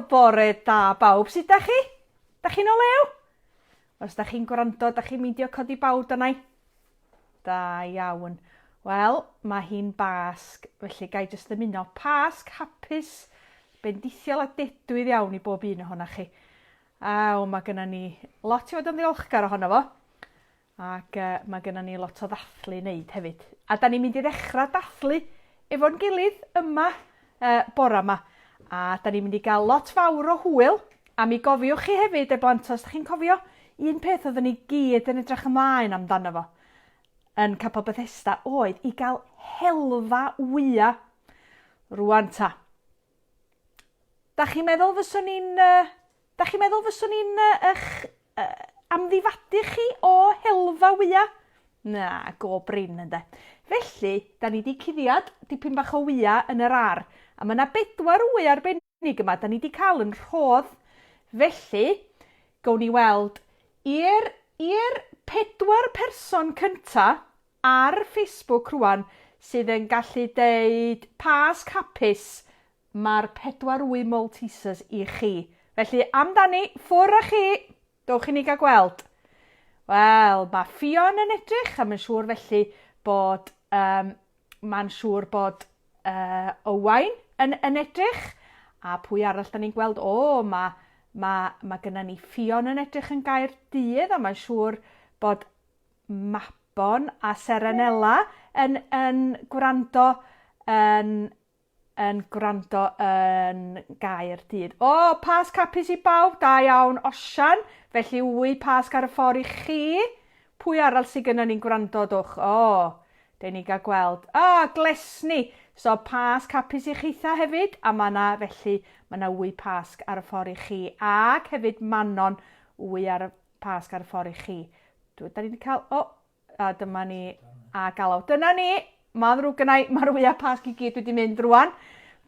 Wel, bore da bawb, sut da chi? Da chi'n o lew? Os da chi'n gwrando, da chi'n meindio codi bawb danai? Da iawn. Wel, mae hi'n basg, felly gai jyst ymuno pasg hapus, bendithiol a dedwydd iawn i bob un ohona chi. Aw, mae gennym ni lot i fod yn ddiolchgar ohono fo, ac mae gennym ni lot o ddathlu i wneud hefyd. A da ni'n mynd i ddechrau dathlu efo'n gilydd yma bore yma. A da ni'n mynd i gael lot fawr o hwyl, a mi gofiwch chi hefyd blant, os da chi'n cofio, un peth oedden ni gyd yn edrych ymlaen amdano fo yn Capel Bethesda oedd i gael helfa wyau rwan ta. Da chi'n meddwl fyswn ni'n amddifadu chi o helfa wyau? Na, go brin ynde. Felly, da ni wedi cuddiad dipyn bach o wyau yn yr ar. A mae yna 4 wy arbennig yma, da ni wedi cael yn rhodd. Felly, gawn ni weld, i'r 4 person cynta ar Facebook rwan sydd yn gallu deud pasg hapus, mae'r 4 wy Maltesers i chi. Felly, amdani, ffwr â chi, dowch i ni gael gweld. Wel, mae Fion yn edrych, a mae'n siŵr felly bod, Owain yn edrych, a pwy arall da ni'n gweld, mae gennym ni Fion yn edrych yn Gaerdydd, a mae'n siŵr bod Mabon a Serenella yn gwrando yn Gaerdydd. Pasg hapus i bawb, da iawn, Osian, felly wy pasg ar y ffordd i chi. Pwy arall sydd gennym ni'n gwrando dwch? Da ni gael gweld. Glesni. So pasg hapus i chitha hefyd, a mae yna wy pasg ar y ffordd i chi. Ac hefyd Manon, wy ar y pasg ar y ffordd i chi. Da ni wedi cael, dyma ni, a galaw. Dyna ni, mae'r wyau pasg i gyd wedi mynd rwan.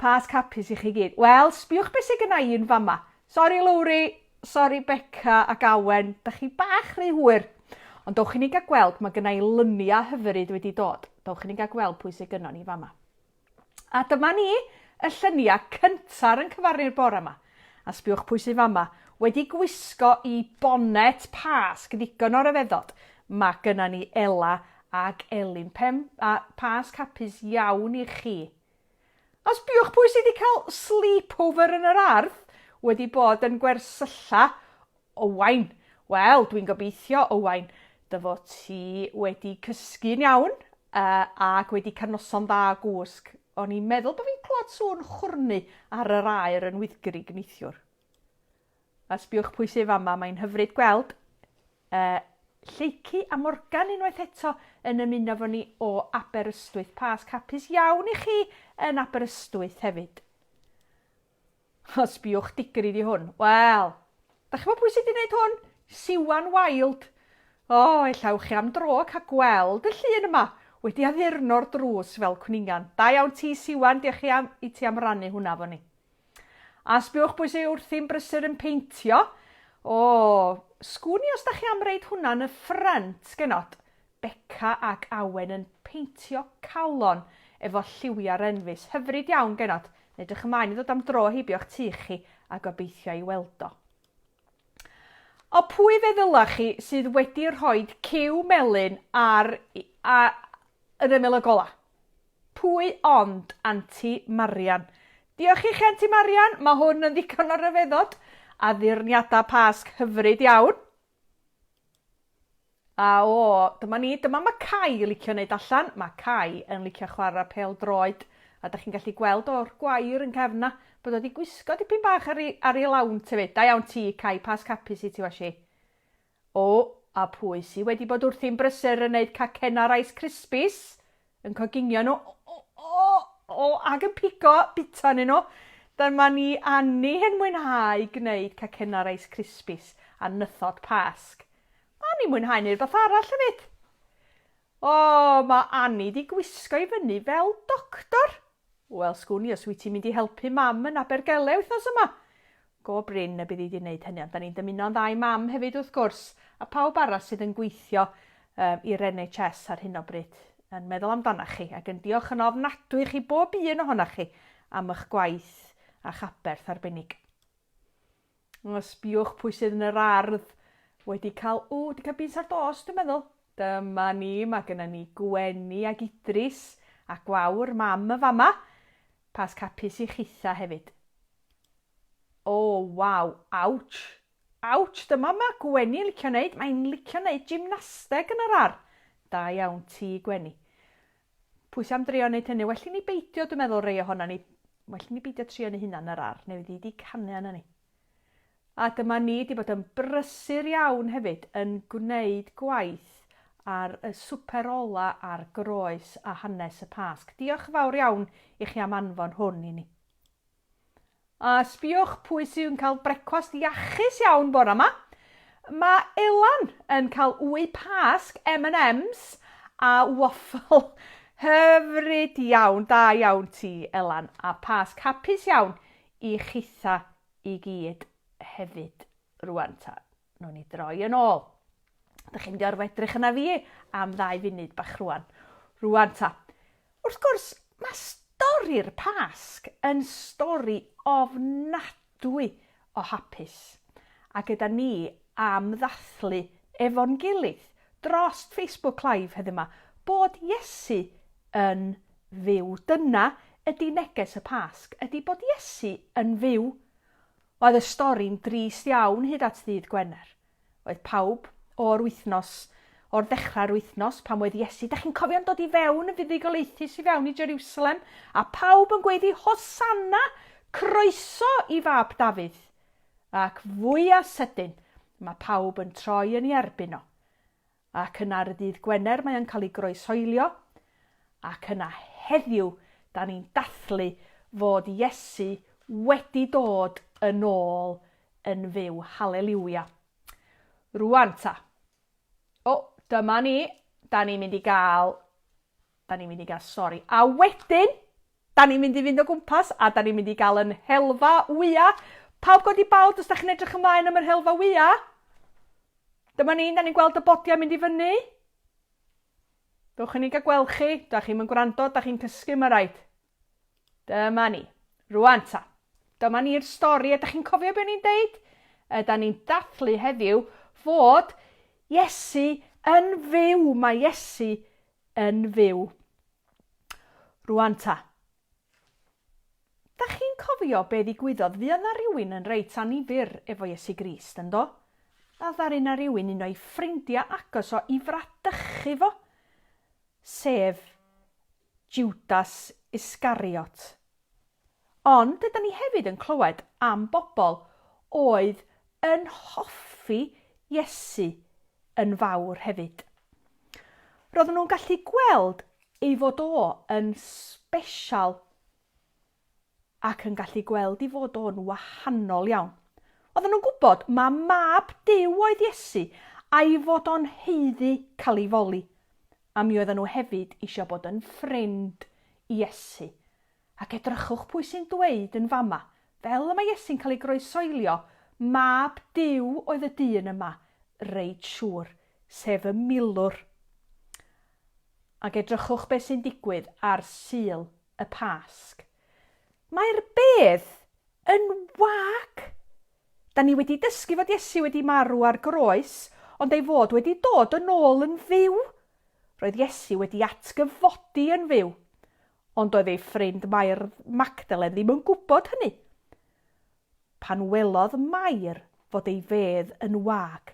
Pasg hapus i chi gyd. Wel, sbiwch beth sydd gynnau un fama. Sori Lowri, sori Beca ac Awen, da chi bach rhy hwyr. Ond dowch i ni gael gweld, mae gynnau lyniau hyfryd wedi dod. Dowch i ni gael gweld pwy sydd gynno ni fama. A dyma ni y lluniau cyntaf yn cyfarnu'r bore yma. A sbiwch pwy sydd fama. Wedi gwisgo i bonet pasg ddigon o ryfeddod. Mae gynno ni Ela ac Elin. Pasg hapus iawn i chi. A sbiwch pwy sydd wedi cael sleepover yn yr ardd. Wedi bod yn gwersylla Owain. Wel, dwi'n gobeithio Owain, dyfo ti wedi cysgu'n iawn ac wedi cael noson dda gwsg. O'n i'n meddwl bod fi'n clywed sŵn chwrnu ar yr aer yn Wyddgrug neithiwr. A sbiwch pwy sydd fama, mae'n hyfryd gweld. Lleici a Morgan unwaith eto yn ymuno fo ni o Aberystwyth. Pasg hapus iawn i chi yn Aberystwyth hefyd. O, sbiwch digri di hwn. Wel, da chi bod pwy sydd wedi gwneud hwn? Siwan Wild. Ellawch chi am dro cael gweld y llun yma wedi addurno'r drws fel cwningan. Da iawn ti Siwan, diolch i ti am rannu hwnna fo ni. A sbiwch pwy sydd wrthi'n brysur yn peintio. Sgwni os da chi am reid hwnna yn y ffrynt genod. Beca ac Awen yn peintio calon efo lliwiau'r enfys. Hyfryd iawn genod. Edrych ymlaen i ddod am dro heibio'ch tu chi a gobeithio i weld o. O pwy feddylach chi sydd wedi rhoi ciw melyn ar yr ymyl y gola? Pwy ond Aunty Marian? Diolch i chi Aunty Marian, mae hwn yn ddigon o ryfeddod a ddirniadau pasg hyfryd iawn. Dyma mae Cai licio wneud allan. Mae Cai yn licio chwarae pêl-droed. A da chi'n gallu gweld o'r gwair yn cefna bod wedi gwisgo dipyn bach ar ei lawn hefyd. Da iawn ti, Cai, pasg hapus i ti wasi. A pwy sydd wedi bod wrthi'n brysur yn gwneud cacena Rice Krispies, yn coginio nhw, ac yn pigo bita nhw. Dyma ni Annie yn mwynhau gwneud cacena Rice Krispies a nythod pasg. Annie mwynhau neu rhywbeth arall hefyd. Mae Annie di gwisgo i fyny fel doctor. Wel, sgwni, os wyt ti'n mynd i helpu mam yn Abergele wythnos yma. Go brin y bydd i wedi gwneud hynny, ond da ni'n dymuno'n dda i mam hefyd wrth gwrs, a pawb arall sydd yn gweithio i'r NHS ar hyn o bryd yn meddwl amdana chi, ac yn diolch yn ofnadwy chi bob un ohonoch chi am eich gwaith a chaberth arbennig. Sbiwch pwy sydd yn yr ardd wedi cael bys ar dos, dwi'n meddwl. Dyma ni, mae gennym ni Gwenny ag Idris a Gwawr, mam y fama. Pas capus i chitha hefyd. Waw, ouch. Ouch, dyma mae Gwenny yn licio wneud. Mae'n licio wneud gymnasteg yn yr ar. Da iawn ti, Gwenny. Pwy sy'n am drio wneud hynny? Well i ni beidio, dwi'n meddwl, rei ohona ni. Well i ni beidio trio yn hynna yn yr ar. Neu wedi canu yna ni. A dyma ni wedi bod yn brysur iawn hefyd yn gwneud gwaith ar y swper ola a'r groes a hanes y Pasg. Diolch fawr iawn i chi am anfon hwn i ni. A sbiwch pwy sy'n cael brecwast iachus iawn bore yma. Mae Elan yn cael wy Pasg, M&M's a waffle. Hyfryd iawn, da iawn ti, Elan. A Pasg hapus iawn i chitha i gyd hefyd rwan ta. Nw'n ni droi yn ôl. Dych chi'n mynd i arfedrych yna fi am 2 funud bach rwan. Rwan ta. Wrth gwrs, mae stori'r Pasg yn stori ofnadwy o hapus. A gyda ni am ddathlu efo'n gilydd dros Facebook Live heddiw yma bod Iesu yn fyw. Dyna ydy neges y Pasg, ydy bod Iesu yn fyw. Oedd y stori'n drist iawn hyd at ddydd Gwener. Oedd pawb o'r ddechrau'r wythnos, pan oedd Iesu, da chi'n cofio'n dod i fewn y fuddugolaethus i fewn i Jerusalem, a pawb yn gweiddi Hosanna, croeso i fab Dafydd. Ac fwy a sydyn, mae pawb yn troi yn ei erbyn o. Ac yna ar y dydd Gwener mae'n cael ei groesoelio, ac yna heddiw, da ni'n dathlu fod Iesu wedi dod yn ôl yn fyw. Halleluia. Rwan ta. Dyma ni. Da ni'n mynd i gael, sori. A wedyn, da ni'n mynd i fynd o gwmpas, a da ni'n mynd i gael yn helfa wya. Pawb god i bawd, os da chi'n edrych ymlaen am yr helfa wya. Dyma ni, da ni'n gweld y bodia mynd i fyny. Dwch yn ni gael gweld chi, da chi'n mynd gwrando, da chi'n cysgu mae raid. Dyma ni. Rwan ta. Dyma ni'r stori, a da chi'n cofio beth ni'n deud? Da ni'n dathlu heddiw fod Iesu yn fyw. Mae Iesu yn fyw. Rwan ta. Da chi'n cofio be ddigwyddodd? Fuodd na rywun yn reit anifyr efo Iesu Grist, yndo? A ddaru na rywun un o'i ffrindiau agos o i fradychu fo. Sef Judas Iscariot. Ond, ydyn ni hefyd yn clywed am bobl oedd yn hoffi Iesu yn fawr hefyd. Roedden nhw'n gallu gweld ei fod o yn sbesial ac yn gallu gweld ei fod o'n wahanol iawn. Oedden nhw'n gwybod mae mab Duw oedd Iesu a'i fod o'n heiddi cael ei foli. A mi oedden nhw hefyd eisiau bod yn ffrind Iesu. Ac edrychwch pwy sy'n dweud yn fama, fel y mae Iesu'n cael ei groesoelio, mab Duw oedd y dyn yma, reit siŵr, sef y milwr. Ac edrychwch beth sy'n digwydd ar Sul y Pasg. Mae'r bedd yn wag. Da ni wedi dysgu fod Iesu wedi marw ar groes, ond ei fod wedi dod yn ôl yn fyw. Roedd Iesu wedi atgyfodi yn fyw. Ond oedd ei ffrind Mair Magdalen ddim yn gwybod hynny. Pan welodd Mair fod ei fedd yn wag,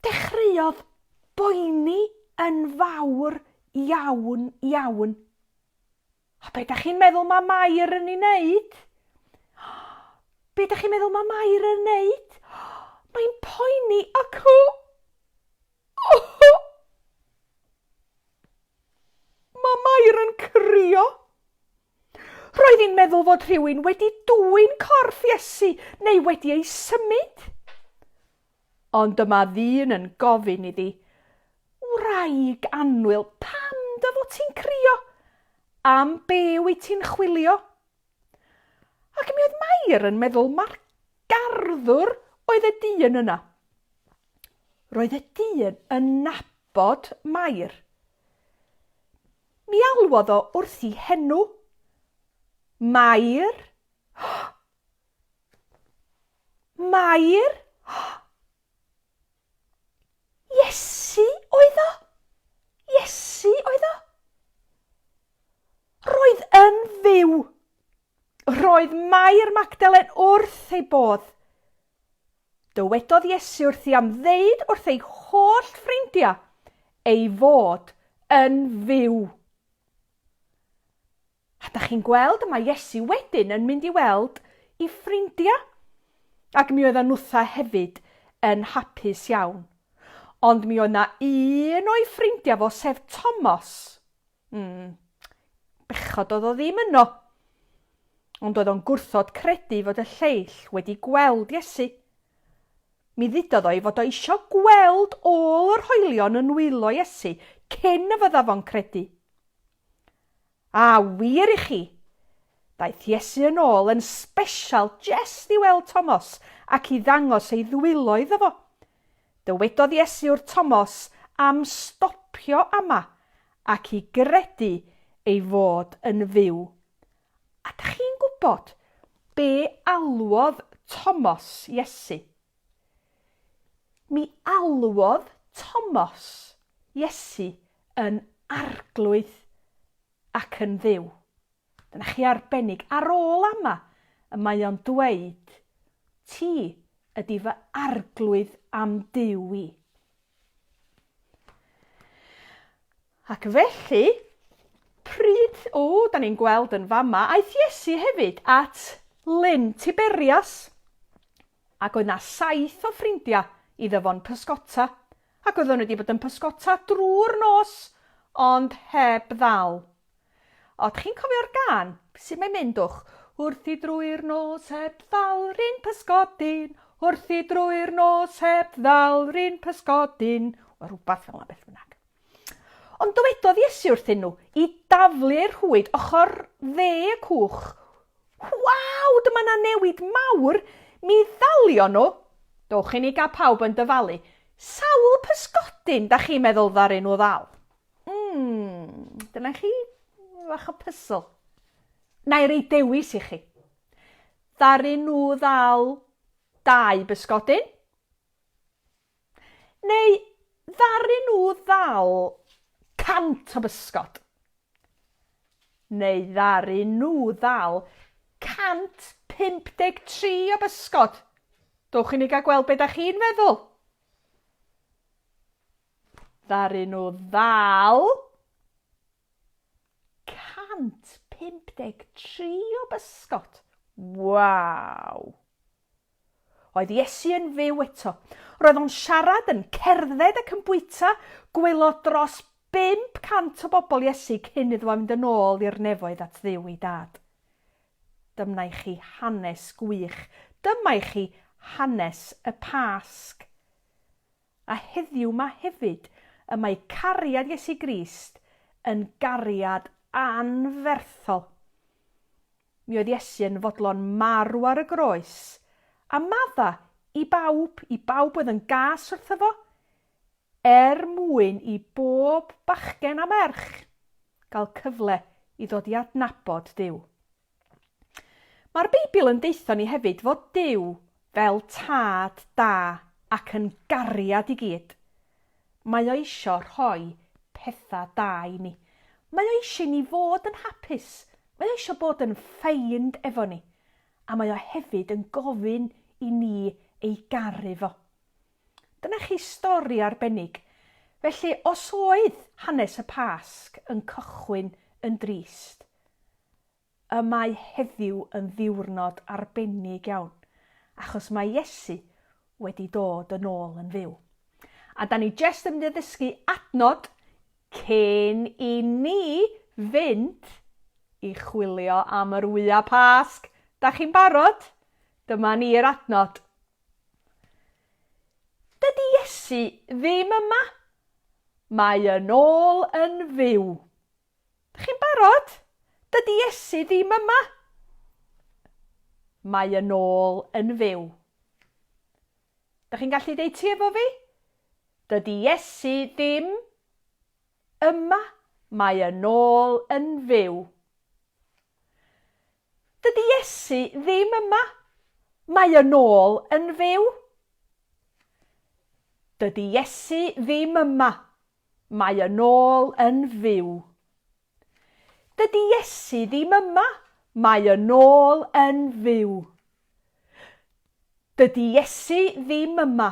dechreuodd boeni yn fawr iawn, iawn. A be da chi'n meddwl mae Mair yn ei wneud? Be da chi'n meddwl mae Mair yn wneud? Mae'n poeni ac mae Mair yn crio. Roedd hi'n meddwl fod rhywun wedi dwyn corff Iesu neu wedi ei symud. Ond dyma ddyn yn gofyn iddi, wraig annwyl, pam dy fod ti'n crio? Am be wyt ti'n chwilio? Ac mi oedd Mair yn meddwl mae'r garddwr oedd y dyn yna. Roedd y dyn yn nabod Mair. Mi alwodd o wrthi henw. Mair? Iesu oedd o? Iesu oedd o? Roedd yn fyw. Roedd Mair Magdalen wrth ei bodd. Dywedodd Iesu wrthi am ddeud wrth ei holl ffrindiau ei fod yn fyw. A da chi'n gweld mae Iesu wedyn yn mynd i weld ei ffrindiau. Ac mi oedd Anwtha hefyd yn hapus iawn. Ond mi oedd na un o'i ffrindiau fo, sef Thomas. Bechod oedd o ddim yno. Ond oedd o'n gwrthod credu fod y lleill wedi gweld Iesu. Mi ddudodd o'i fod o isio gweld ôl yr hoelion yn wylo Iesu cyn y fyddaf o'n credu. A wir i chi, daeth Iesu yn ôl yn sbesial jest i weld Thomas ac i ddangos ei ddwylo iddo fo. Dywedodd Iesu wrth Thomas am stopio ama ac i gredu ei fod yn fyw. A da chi'n gwybod be alwodd Thomas Iesu? Mi alwodd Thomas Iesu yn arglwydd ac yn dduw. Dyna chi arbennig. Ar ôl ama, y mae o'n dweud, ti ydy fy arglwydd am Duw i. Ac felly, pryd, da ni'n gweld yn fama, aeth Iesu hefyd at Lyn Tiberias. Ac oedd na 7 o ffrindiau iddo fo'n pysgota, ac oedden nhw wedi bod yn pysgota drwy'r nos, ond heb ddal. Oed chi'n cofio'r gân? Sut mae'n mynd o'ch? Wrthi drwy'r nos heb ddal, ryn pysgodyn. Wrthi drwy'r nos heb ddal, ryn pysgodyn. O rhywbeth fel yna beth bynnag. Ond dywedodd Iesu wrthyn nhw i daflu'r hwyd ochr dde y cwch. Waw, dyma na newid mawr. Mi ddalio nhw. Dowch i ni gael pawb yn dyfalu. Sawl pysgodyn da chi'n meddwl ddaru nhw ddal? Dyna chi fach o pysl. Na i rei dewis i chi. Ddaru nhw ddal 2 bysgodyn? Neu ddaru nhw ddal 100 o bysgod? Neu ddaru nhw ddal 153 o bysgod? Dowch i ni gael gweld beth da chi'n meddwl. Ddaru nhw ddal 153 o bysgod. Waw! Oedd Iesu yn fyw eto. Roedd o'n siarad yn cerdded ac yn bwyta, gwylod dros 500 o bobl Iesu cyn iddo fynd yn ôl i'r nefoedd at Dduw ei dad. Dyma i chi hanes gwych. Dyma i chi hanes y Pasg. A heddiw ma hefyd y mae cariad Iesu Grist yn gariad anferthol. Mi oedd Iesu yn fodlon marw ar y groes a madda i bawb oedd yn gas wrtho fo, mwyn i bob bachgen a merch gael cyfle i ddod i adnabod Duw. Mae'r Beibl yn deitho ni hefyd fod Duw fel tad da ac yn gariad i gyd. Mae o isio rhoi pethau da i ni. Mae o eisiau ni fod yn hapus. Mae o eisiau bod yn ffeind efo ni. A mae o hefyd yn gofyn i ni ei garu fo. Dyna chi stori arbennig. Felly, os oedd hanes y Pasg yn cychwyn yn drist, y mae heddiw yn ddiwrnod arbennig iawn, achos mae Iesu wedi dod yn ôl yn fyw. A da ni jyst yn mynd i ddysgu adnod cyn i ni fynd i chwilio am yr wya Pasg. Da chi'n barod? Dyma ni'r adnod. Dydy Iesu ddim yma. Mae yn ôl yn fyw. Da chi'n barod? Dydy Iesu ddim yma. Mae yn ôl yn fyw. Da chi'n gallu deud ti efo fi? Dydy Iesu ddim yma. Mae yn ôl yn fyw. Dydy Iesu ddim yma. Mae yn ôl yn fyw. Dydy Iesu ddim yma. Mae yn ôl yn fyw. Dydy Iesu ddim yma. Mae yn ôl yn fyw. Dydy Iesu ddim yma.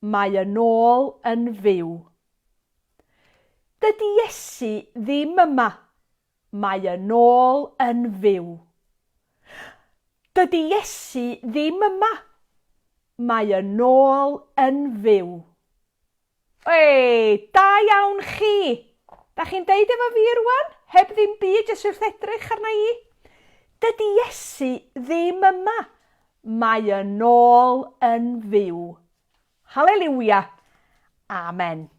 Mae yn ôl yn fyw. Dydy Iesu ddim yma. Mae yn ôl yn fyw. Dydy Iesu ddim yma. Mae yn ôl yn fyw. Da iawn chi. Da chi'n deud efo fi rwan? Heb ddim byd, jyst wrth edrych arna i. Dydy Iesu ddim yma. Mae yn ôl yn fyw. Halleluia. Amen.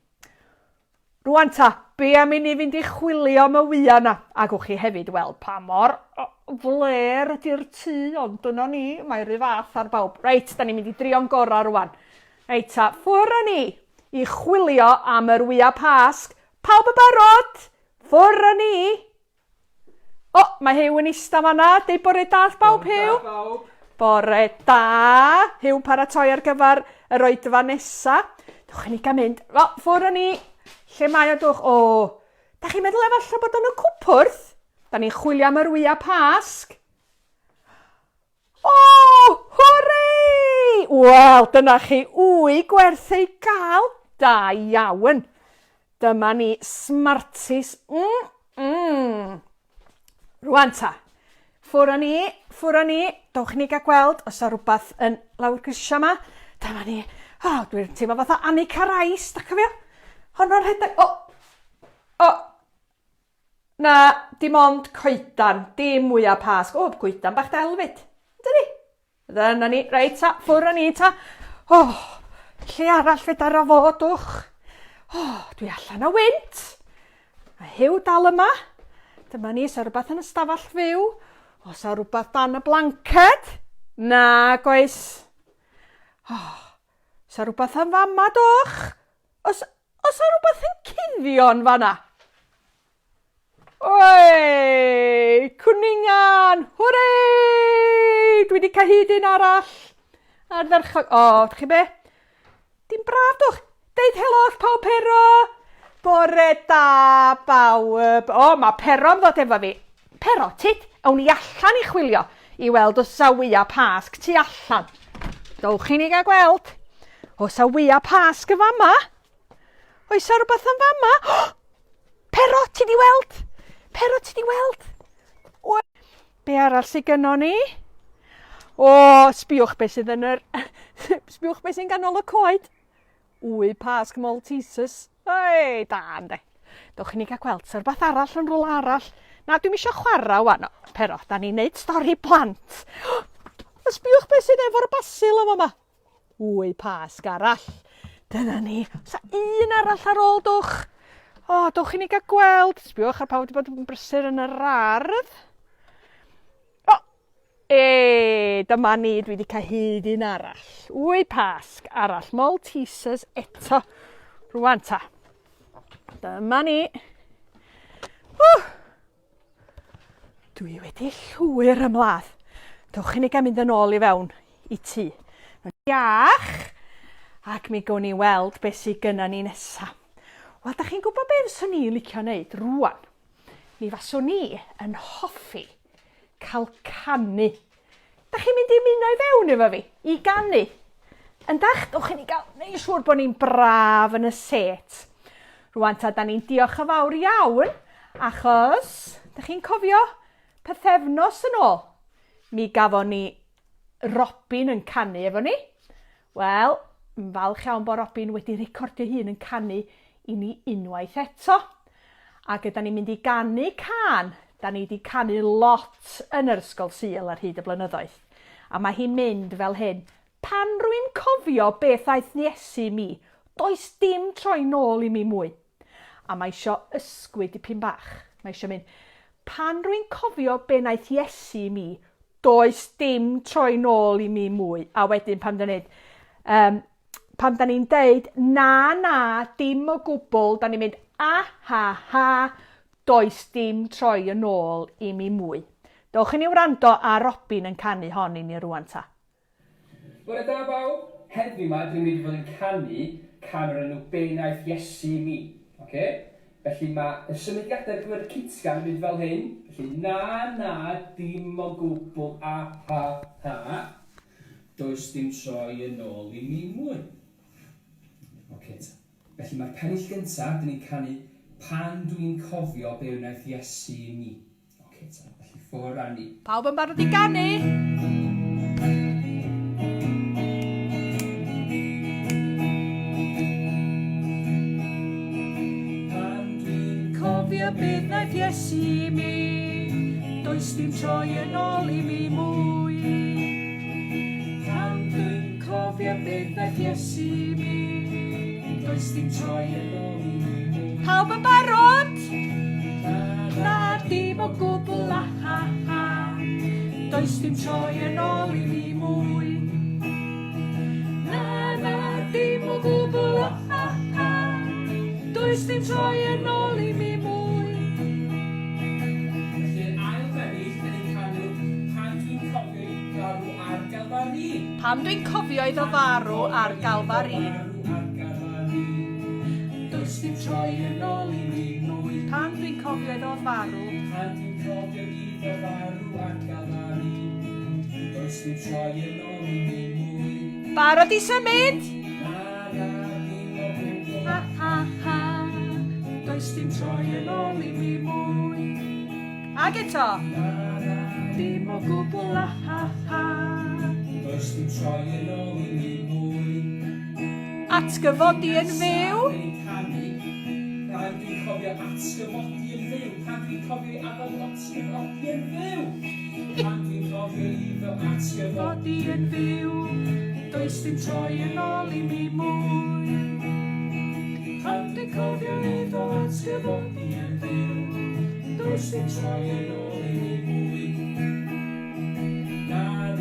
Rwan ta, be am i ni fynd i chwilio am y wya na? A gwch chi hefyd weld pa mor fler ydy'r tŷ, ond dyna ni, mae rhy fath ar bawb. Reit, da ni'n mynd i drio'n gorau rwan. Reit ta, ffwr â ni i chwilio am yr wya Pasg. Pawb y barod? Ffwr â ni. O, mae Hyw yn ista fanna. Deud bore da bawb, Hyw. Bore da. Hyw paratoi ar gyfer yr oedfa nesa. Dwch ni gael mynd. O, ffwr â ni. Lle mae o dwch? O, da chi'n meddwl efallai bod o'n y cwpwrdd? Da ni'n chwilio am yr wya Pasg. O, hwrei! Wel, dyna chi wy gwerth ei gael. Da iawn. Dyma ni Smarties. Rwan ta. Ffwr â ni. Dowch ni gael gweld os yw rhywbeth yn lawr grisia yma. Dyma ni. O, dwi'n teimlo fatha Annika Rice, da cofio? Honno'r rhedeg. Na, dim ond coedan, dim wya Pasg. O, coedan bach del fyd. Dyna ni. Dyna ni. Reit ta, ffwr â ni ta. O, lle arall fedar o fodwch. O, dwi allan o wynt. Mae Hyw dal yma. Dyma ni, sa rhywbeth yn y stafall fyw. O, sa rhywbeth dan y blanced. Na, goes. O, sa rhywbeth yn fama, doch. Os yw rhywbeth yn cuddio'n fanna? Oi! Cwningan! Hwrei! Dwi wedi cael hyd un arall. Ar dderchog. O, dych chi be? Dim braf, dwch. Deud helo pawb Pero. Bore da, bawb. O, mae Pero yn ddod efo fi. Pero, tit, awn ni allan i chwilio i weld os yw wya Pasg tu allan. Dowch chi ni gael gweld. Os yw wya Pasg y fama? Oes yw rhywbeth yn fama? Pero, ti di weld? Pero, ti di weld? O, be arall sydd gynno ni? O, sbiwch beth sydd yn yr... sbiwch beth sy'n ganol y coed. Wy Pasg Maltesers. Ei, da, ynddi. Dowch chi ni gael gweld, sy'n rhywbeth arall yn rhywle arall. Na, dwi'n eisiau chwarae wan. Pero, da ni'n neud stori plant. Sbiwch beth sydd efo'r basil yma yma. Wy Pasg arall. Dyna ni. Sa un arall ar ôl dwch. O, dwch i ni gael gweld. Sbiwch ar pawb wedi bod yn brysur yn yr ardd. O, dyma ni. Dwi wedi cael hyd un arall. Wy Pasg arall. Maltesers eto. Rwan ta. Dyma ni. Dwi wedi llwyr ymladd. Dwch i ni gael mynd yn ôl i fewn i tŷ. Iach. Ac mi gown ni weld beth sydd gyda ni nesa. Wel, da chi'n gwybod beth fyswn ni'n licio wneud rwan? Mi faswn ni yn hoffi cael canu. Da chi'n mynd i muno i fewn efo fi, i ganu. Yndach, dwch i ni gael, neu siŵr bod ni'n braf yn y set. Rwan ta, da ni'n diolch y fawr iawn, achos, da chi'n cofio, pythefnos yn ôl. Mi gafon ni Robin yn canu efo ni. Wel, yn falch iawn bod Robin wedi recordio hun yn canu i ni unwaith eto. Ac ydyn ni'n mynd i ganu can. Da ni wedi canu lot yn yr ysgol Sul ar hyd y blynyddoedd. A mae hi'n mynd fel hyn. Pan rwy'n cofio beth aeth Iesu mi, does dim troi nôl i mi mwy. A mae isio ysgwyd dipyn bach. Mae isio mynd. Pan rwy'n cofio beth aeth Iesu mi, does dim troi nôl i mi mwy. A wedyn pam da ni'n deud na, dim o gwbl, da ni'n mynd ha, does dim troi yn ôl i mi mwy. Dowch i ni wrando a Robin yn canu hon i ni rwan ta. Bore da bawb, heddi yma dwi'n mynd i fod yn canu can o'r enw Be Wnaeth Iesu i mi. Felly mae y symudiadau ar gyfer y citsgan yn mynd fel hyn. Felly na, dim o gwbl a ha. Does dim troi yn ôl i mi mwy. Felly mae'r pennill gyntaf, dyn ni'n canu Pan dwi'n cofio be wnaeth Iesu i mi. Felly ffwr â ni. Pawb yn barod i ganu? Pan dwi'n cofio be wnaeth Iesu i mi, does dim troi yn ôl i mi mwy. Pan dwi'n cofio be wnaeth Iesu i mi, does dim troi yn ôl i mi. Pawb yn barod? Na dim o gwbl a ha. Does dim troi yn ôl i mi mwy. Na dim o gwbl a ha. Does dim troi yn ôl i mi mwy. Felly ail bennill, da ni'n canu Pan dwi'n cofio i farw ar Galfari. Pam dwi'n cofio iddo farw ar Galfari? Does dim troi yn ôl i mi mwy. Pan dwi'n cofio iddo farw? Pan dwi'n cofio iddo farw ar Galfari. Does dim troi yn ôl i mi mwy. Barod i symud? Na dim o gwbl. Ha. Does dim troi yn ôl i mi mwy. Ag eto? Na dim o gwbl a ha. Does dim troi yn ôl i mi mwy. Atgyfodi yn fyw? Pan dwi'n cofio atgyfodi yn fyw. Pan dwi'n cofio afon atgyfodi yn fyw. Pan dwi'n cofio iddo atgyfodi yn fyw. Does dim troi yn ôl i mi mwy. Pan dwi'n cofio iddo atgyfodi yn fyw. Does dim troi yn ôl i mi mwy.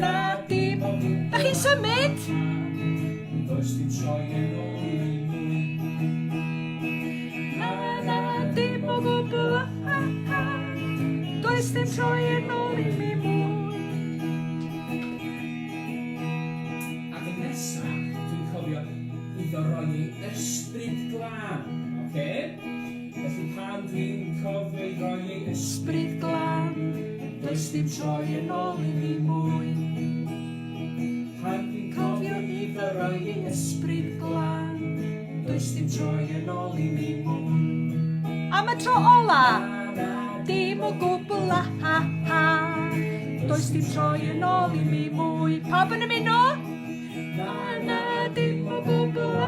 Na dim o gwbl. Da chi'n symud? Does dim troi yn ôl i mi mwy. Na dim o gwbl a ha. Does dim troi yn ôl i mi mwy. Ac yn nesaf, dwi'n cofio iddo roi ei ysbryd glân. Felly pan dwi'n cofio i roi ei ysbryd glân, does dim troi yn ôl i mi mwy. Pan dwi'n cofio iddo roi ei ysbryd glân, does dim troi yn ôl i mi mwy. Am y tro ola? Dim o gwbl a ha. Does dim troi yn ôl i mi mwy. Pawb yn ymuno? Na dim o gwbl a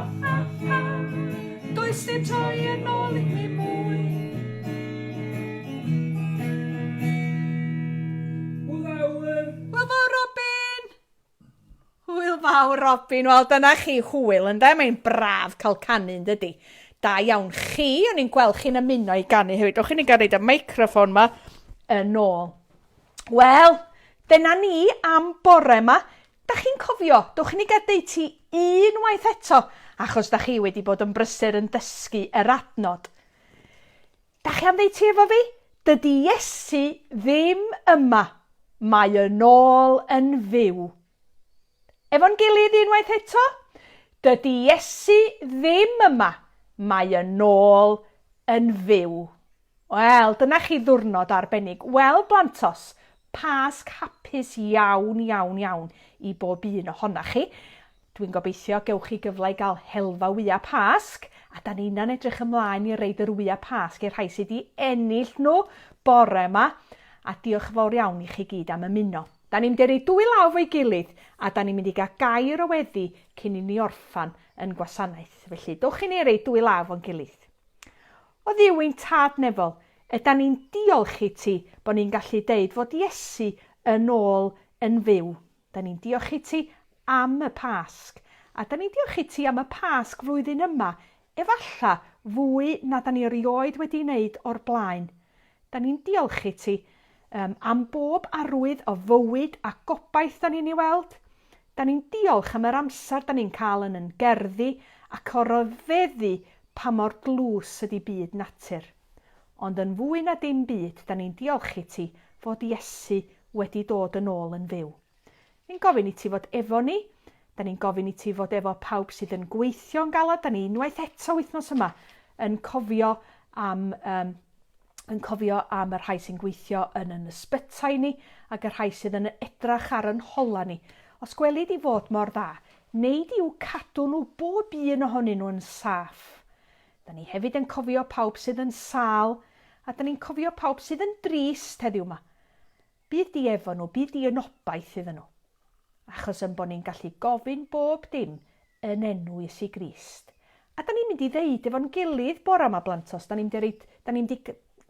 ha. Does dim troi yn ôl i mi mwy. Hwyl fawr Robin! Hwyl fawr Robin, wel dyna chi hwyl ynde, mae'n braf cael canu yn dydi. Da iawn chi, o'n i'n gweld chi'n ymuno i ganu hefyd. O'ch chi'n gael reid y meicroffon yma yn ôl. Wel, dyna ni am bore yma. Da chi'n cofio, dwch chi'n gael deud ti unwaith eto, achos da chi wedi bod yn brysur yn dysgu yr adnod. Da chi am deud ti efo fi? Dydy Iesu ddim yma. Mae yn ôl yn fyw. Efo'n gilydd unwaith eto? Dydy Iesu ddim yma. Mae yn ôl yn fyw. Wel, dyna chi ddiwrnod arbennig. Wel, blantos, Pasg hapus iawn i bob un ohonach chi. Dwi'n gobeithio gewch chi gyfle i gael helfa wya Pasg, a da ni'n edrych ymlaen i reid yr wya Pasg i'r rhai sydd wedi ennill nhw bore yma, a diolch fawr iawn i chi gyd am ymuno. Da ni'n mynd i roi 2 law fo'i gilydd, a da ni'n mynd i gael gair o weddi cyn i ni orffan yn gwasanaeth. Felly, dwch i ni roi 2 law fo'n gilydd. O ddiwyn tad nefol, ydyn ni'n diolch i ti bod ni'n gallu deud fod Iesu yn ôl yn fyw. Da ni'n diolch i ti am y Pasg, a da ni'n diolch i ti am y Pasg flwyddyn yma, efalla fwy na da ni erioed wedi wneud o'r blaen. Da ni'n diolch i ti am bob arwydd o fywyd a gobaith da ni'n ei weld. Da ni'n diolch am yr amser da ni'n cael yn gerddi ac o ryfeddu pa mor glws ydi byd natur. Ond yn fwy na dim byd, da ni'n diolch i ti fod Iesu wedi dod yn ôl yn fyw. Ni'n gofyn i ti fod efo ni, Da ni'n gofyn i ti fod efo pawb sydd yn gweithio yn galad. Da ni unwaith eto wythnos yma yn cofio am y rhai sy'n gweithio yn ysbytai ni ac y rhai sydd yn edrach ar yn hola ni. Os gwelid i fod mor dda, neud i'w cadw nhw bob un ohonyn nhw yn saff. Da ni hefyd yn cofio pawb sydd yn sâl, a da ni'n cofio pawb sydd yn drist heddiw yma. Bydd di efo nhw, bydd di yn obaith iddyn nhw. Achos yn bod ni'n gallu gofyn bob dim yn enw Iesu Grist. A da ni'n mynd i ddeud efo'n gilydd bore yma blantos. Da ni'n mynd i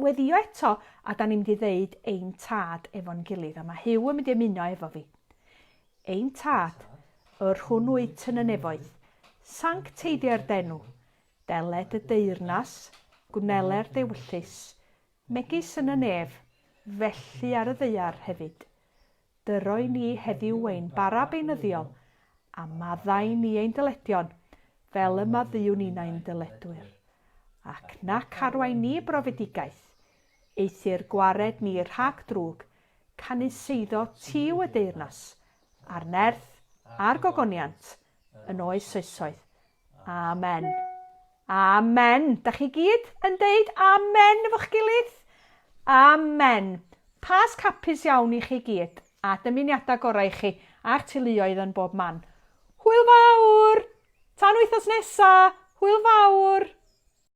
weddio eto, a da ni'n mynd i ddeud ein tad efo'n gilydd. A mae Hyw yn mynd i ymuno efo fi. Ein tad, yr hwn wyt yn y nefoedd, sancteiddio'r denw, deled y deyrnas, gwneler dewyllus, megis yn y nef, felly ar y ddeiar hefyd. Dyroi ni heddiw ein bara beunyddiol, a maddau ni ein dyledion, fel y maddiwn ni'n ein dyledwyr. Ac nac arwain ni brofedigaeth, eithir gwared ni rhag drwg, canuseiddo tiw y deyrnas, a'r nerth, a'r gogoniant, yn oes oesoedd. Amen. Amen. Da chi gyd yn deud amen efo'ch gilydd? Amen. Pasg hapus iawn i chi gyd, a dymuniadau gorau i chi, a'ch teuluoedd yn bob man. Hwyl fawr! Tan wythnos nesa! Hwyl fawr!